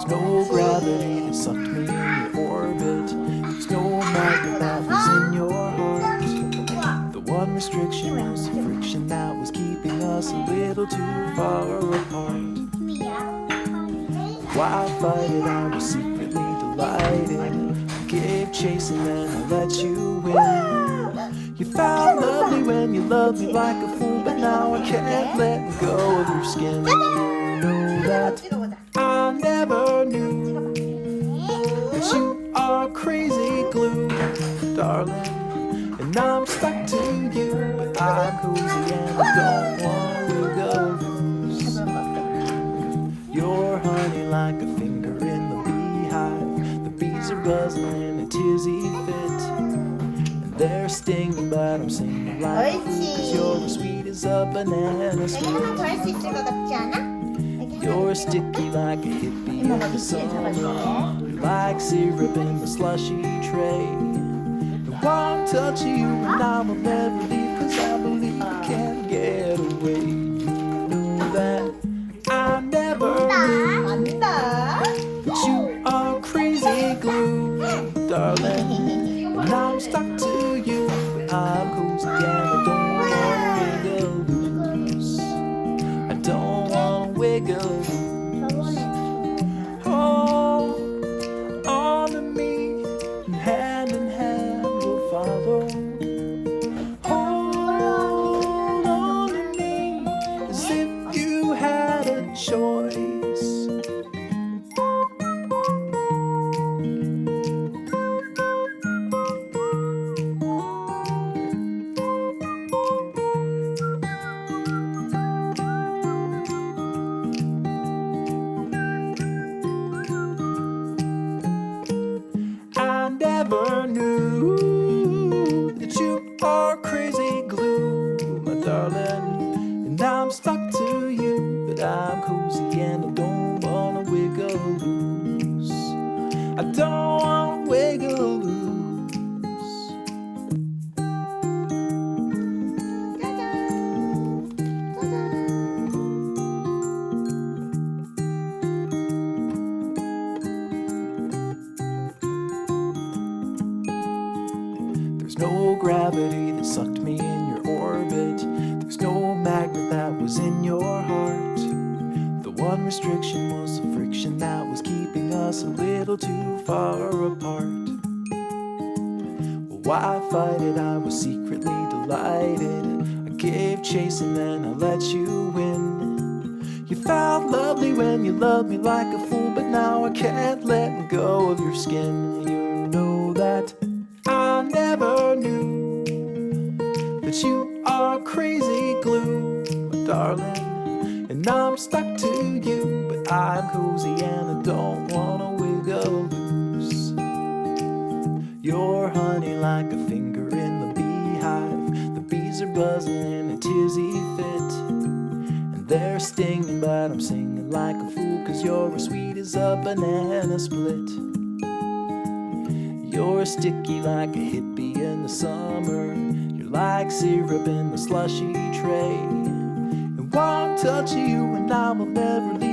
No gravity that sucked me in your orbit. There's no magnet that was in your heart. The one restriction was the friction that was keeping us a little too far apart. Why fight it? I was secretly delighted. I gave chase and then I let you win. You found lovely when you loved me like a fool, but now I can't let go of your skin. You know that I never knew that you are crazy glue, darling. And I'm stuck to you, but I'm cozy and I don't want to go loose. You're honey like a finger in the beehive. The bees are buzzing in a tizzy fit, and they're stinging, but I'm singing like a fool, 'cause you're as sweet as a banana split. 하나 더 할 수 있을 것 같지 않아? You're sticky like a hippie in the summer. You're like syrup in the slushy tray. I won't touch you and I will never leave, 'cause I believe you can't get away. You know that I never knew that you are crazy glue, darling. And I'm stuck to you, but I'm cozy and I don't wanna wiggle loose. I don't wanna wiggle loose. Hold on to me, and hand we'll follow. Hold on to me, as if you had a choice. I never knew that you are crazy glue, my darling. And I'm stuck to you, but I'm cozy and I don't wanna wiggle loose. I don't wanna wiggle loose. There's no gravity that sucked me in your orbit. There's no magnet that was in your heart. The one restriction was the friction that was keeping us a little too far apart. Well, why fight it? I was secretly delighted. I gave chase and then I let you win. You felt lovely when you loved me like a fool, but now I can't let go of your skin. You know that I never knew that you are crazy glue, my darling. And I'm stuck to you, but I'm cozy and I don't wanna wiggle loose. You're honey like a finger in the beehive. The bees are buzzing in a tizzy fit, and they're stinging, but I'm singing like a fool, 'cause you're as sweet as a banana split. You're sticky like a hippie in the summer. You're like syrup in the slushy tray. And won't touch you and I will never leave.